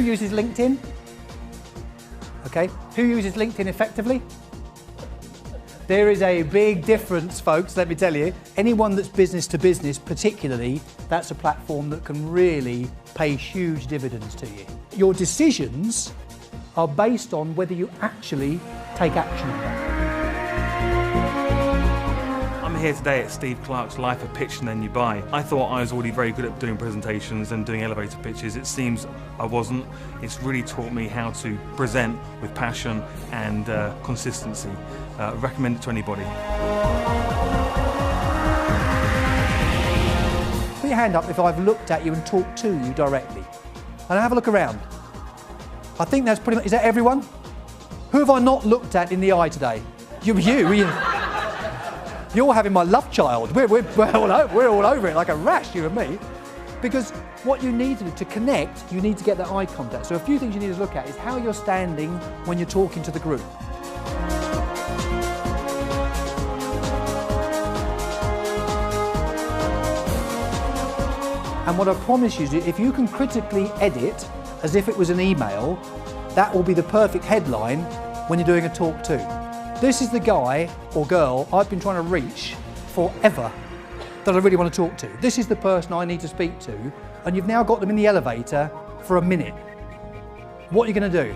uses LinkedIn? Okay, who uses LinkedIn effectively? There is a big difference, folks, let me tell you. Anyone that's business to business, particularly, that's a platform that can really pay huge dividends to you. Your decisions are based on whether you actually take action on that. I'm here today at Steve Clark's Life of Pitch and Then You Buy. I thought I was already very good at doing presentations and doing elevator pitches. It seems I wasn't. It's really taught me how to present with passion and consistency. Recommend it to anybody. Put your hand up if I've looked at you and talked to you directly. And have a look around. I think that's pretty much, is that everyone? Who have I not looked at in the eye today? You're having my love child. We're all over it like a rash, you and me. Because what you need to do to connect, you need to get that eye contact. So a few things you need to look at is how you're standing when you're talking to the group. And what I promise you is if you can critically edit as if it was an email, that will be the perfect headline when you're doing a talk to. This is the guy or girl I've been trying to reach forever that I really want to talk to. This is the person I need to speak to, and you've now got them in the elevator for a minute. What are you going to do?